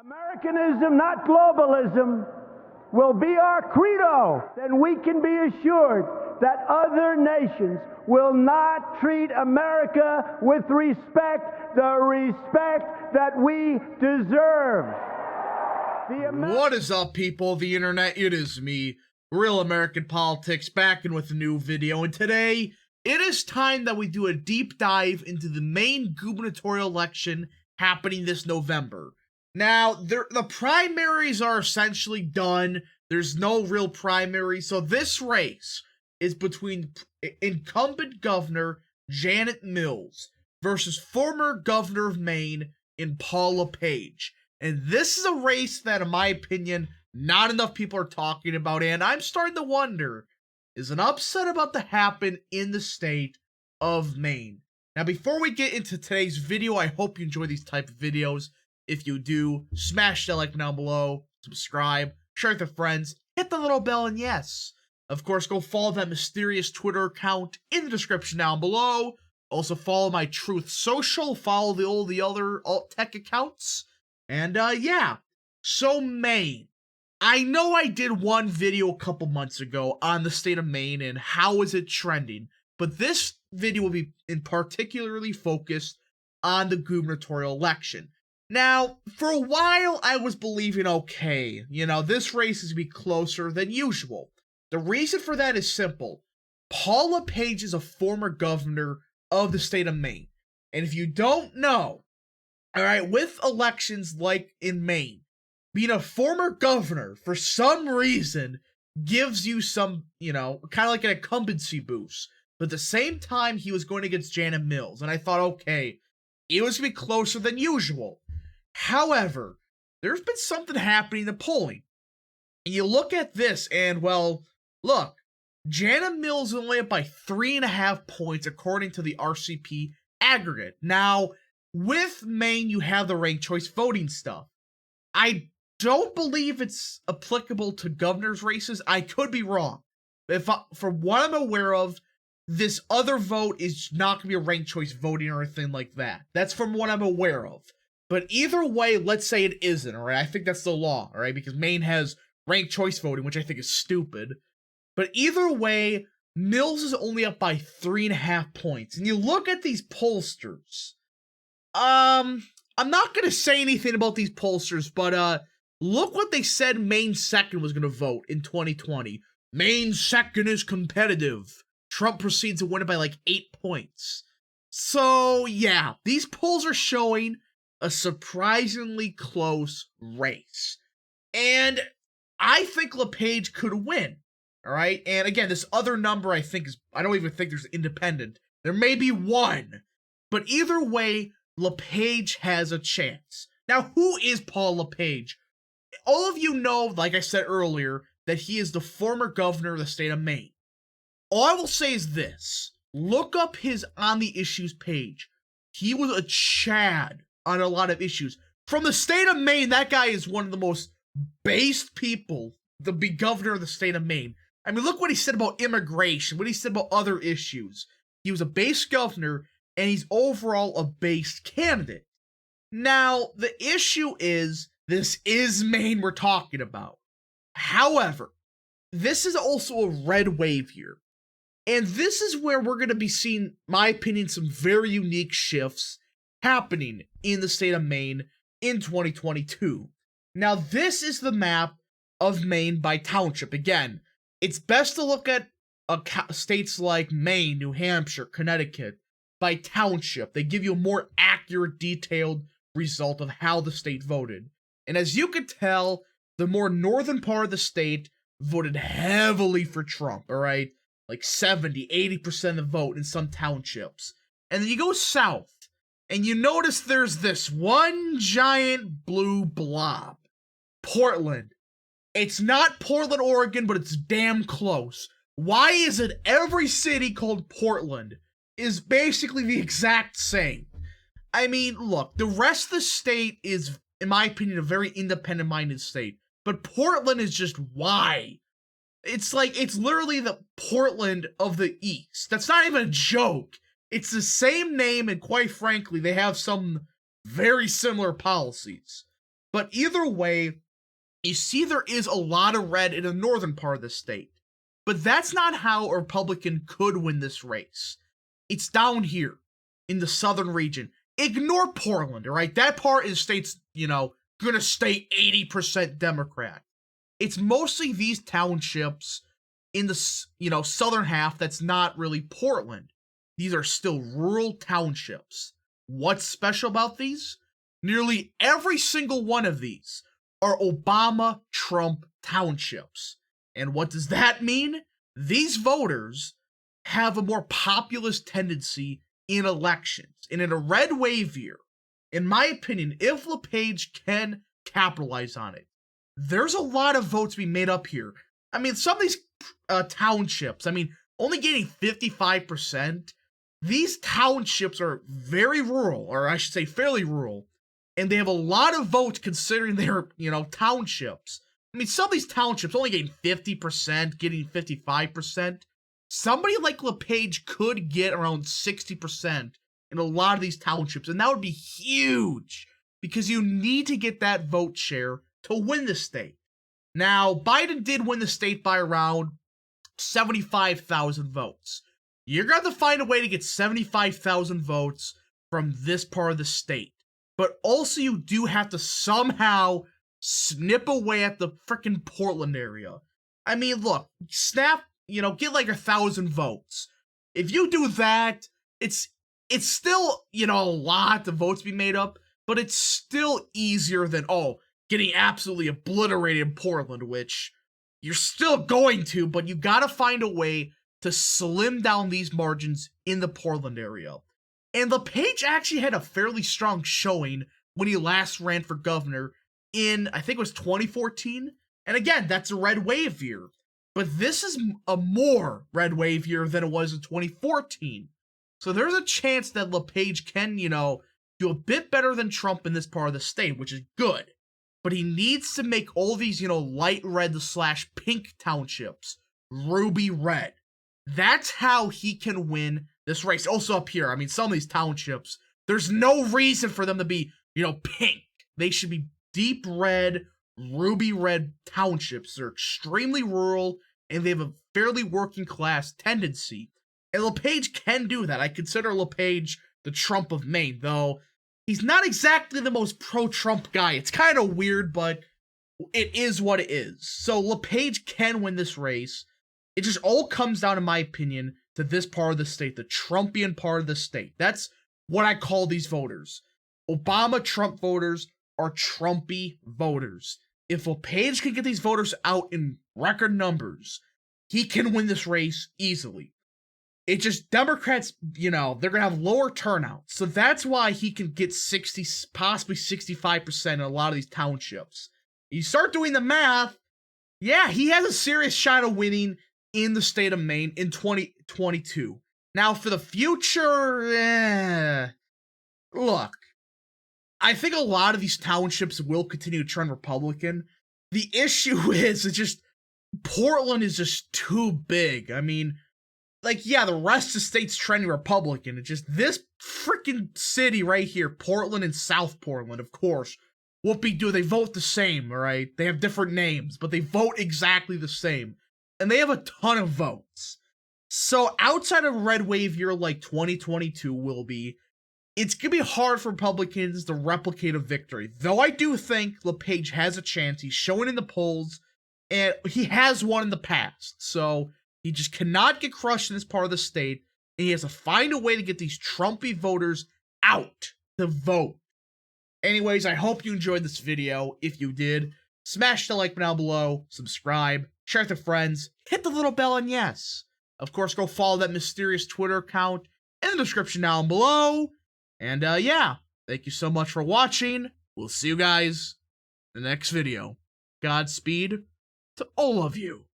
Americanism, not globalism, will be our credo. Then we can be assured that other nations will not treat America with respect, the respect that we deserve. What is up, people of the internet? It is me, Real American Politics, back in with a new video, and today it is time that we do a deep dive into the Maine gubernatorial election happening this November. Now, the primaries are essentially done. There's no real primary, so this race is between incumbent governor Janet Mills versus former governor of Maine in Paul LePage. And this is a race that, in my opinion, not enough people are talking about, and I'm starting to wonder, is an upset about to happen in the state of Maine? Now, before we get into today's video, I hope you enjoy these type of videos. If you do, smash that like down below, subscribe, share it with friends, hit the little bell, and yes, of course, go follow that mysterious Twitter account in the description down below. Also, follow my Truth Social, follow all the other alt-tech accounts. And, yeah. So, Maine. I know I did one video a couple months ago on the state of Maine and how is it trending, but this video will be particularly focused on the gubernatorial election. Now, for a while, I was believing, okay, this race is going to be closer than usual. The reason for that is simple. Paul LePage is a former governor of the state of Maine. And if you don't know, alright, with elections like in Maine, being a former governor, for some reason, gives you some, kind of like an incumbency boost. But at the same time, he was going against Janet Mills. And I thought, okay, it was going to be closer than usual. However, there's been something happening in the polling. And you look at this and, well, look, Janet Mills is only up by 3.5 points according to the RCP aggregate. Now, with Maine, you have the ranked choice voting stuff. I don't believe it's applicable to governor's races. I could be wrong. From what I'm aware of, this other vote is not going to be a ranked choice voting or anything like that. That's from what I'm aware of. But either way, let's say it isn't, alright? I think that's the law, alright? Because Maine has ranked choice voting, which I think is stupid. But either way, Mills is only up by 3.5 points. And you look at these pollsters. I'm not going to say anything about these pollsters, but look what they said Maine second was going to vote in 2020. Maine second is competitive. Trump proceeds to win it by like 8 points. So, yeah, these polls are showing a surprisingly close race. And I think LePage could win. Alright? And again, this other number I don't even think there's independent. There may be one. But either way, LePage has a chance. Now, who is Paul LePage? All of you know, like I said earlier, that he is the former governor of the state of Maine. All I will say is this. Look up his On the Issues page. He was a Chad on a lot of issues. From the state of Maine, that guy is one of the most based people to be governor of the state of Maine. I mean, look what he said about immigration, what he said about other issues. He was a based governor, and he's overall a based candidate. Now, the issue is, this is Maine we're talking about. However, this is also a red wave here. And this is where we're going to be seeing, in my opinion, some very unique shifts happening in the state of Maine in 2022. Now, this is the map of Maine by township. Again, it's best to look at states like Maine, New Hampshire, Connecticut by township. They give you a more accurate, detailed result of how the state voted. And as you can tell, the more northern part of the state voted heavily for Trump, alright? Like 70, 80% of the vote in some townships. And then you go south, and you notice there's this one giant blue blob. Portland. It's not Portland, Oregon, but it's damn close. Why is it every city called Portland is basically the exact same? I mean, look, the rest of the state is, in my opinion, a very independent-minded state. But Portland is just why? It's literally the Portland of the East. That's not even a joke. It's the same name, and quite frankly, they have some very similar policies. But either way, you see there is a lot of red in the northern part of the state. But that's not how a Republican could win this race. It's down here in the southern region. Ignore Portland, all right? That part is state's, gonna stay 80% Democrat. It's mostly these townships in the, southern half that's not really Portland. These are still rural townships. What's special about these? Nearly every single one of these are Obama-Trump townships. And what does that mean? These voters have a more populist tendency in elections. And in a red wave year, in my opinion, if LePage can capitalize on it, there's a lot of votes to be made up here. I mean, some of these townships, only getting 55%, these townships are very rural, or I should say fairly rural, and they have a lot of votes considering they're, townships. Some of these townships only getting 50%, getting 55%. Somebody like LePage could get around 60% in a lot of these townships, and that would be huge because you need to get that vote share to win the state. Now, Biden did win the state by around 75,000 votes. You're going to find a way to get 75,000 votes from this part of the state. But also you do have to somehow snip away at the frickin' Portland area. Look, get like 1,000 votes. If you do that, it's still, a lot of votes to be made up, but it's still easier than, getting absolutely obliterated in Portland, which you're still going to, but you gotta find a way to slim down these margins in the Portland area. And LePage actually had a fairly strong showing when he last ran for governor in, I think it was 2014. And again, that's a red wave year. But this is a more red wave year than it was in 2014. So there's a chance that LePage can, do a bit better than Trump in this part of the state, which is good. But he needs to make all these, light red / pink townships ruby red. That's how he can win this race. Also up here, some of these townships, there's no reason for them to be, pink. They should be deep red, ruby red townships. They're extremely rural, and they have a fairly working class tendency. And LePage can do that. I consider LePage the Trump of Maine, though he's not exactly the most pro-Trump guy. It's kind of weird, but it is what it is. So LePage can win this race. It just all comes down, in my opinion, to this part of the state, the Trumpian part of the state. That's what I call these voters. Obama-Trump voters are Trumpy voters. If LePage can get these voters out in record numbers, he can win this race easily. It's just Democrats, they're going to have lower turnout. So that's why he can get 60, possibly 65% in a lot of these townships. You start doing the math, yeah, he has a serious shot of winning in the state of Maine in 2022. Now, for the future, look, I think a lot of these townships will continue to trend Republican. The issue is, Portland is just too big. The rest of the state's trending Republican. It's just this freaking city right here, Portland and South Portland, of course. Whoopie-doo, they vote the same, alright? They have different names, but they vote exactly the same. And they have a ton of votes. So outside of a red wave year like 2022 will be, it's going to be hard for Republicans to replicate a victory. Though I do think LePage has a chance. He's showing in the polls, and he has won in the past. So he just cannot get crushed in this part of the state, and he has to find a way to get these Trumpy voters out to vote. Anyways, I hope you enjoyed this video. If you did, smash the like button down below, subscribe, share it to friends, hit the little bell, and yes, of course, go follow that mysterious Twitter account in the description down below. And yeah, thank you so much for watching. We'll see you guys in the next video. Godspeed to all of you.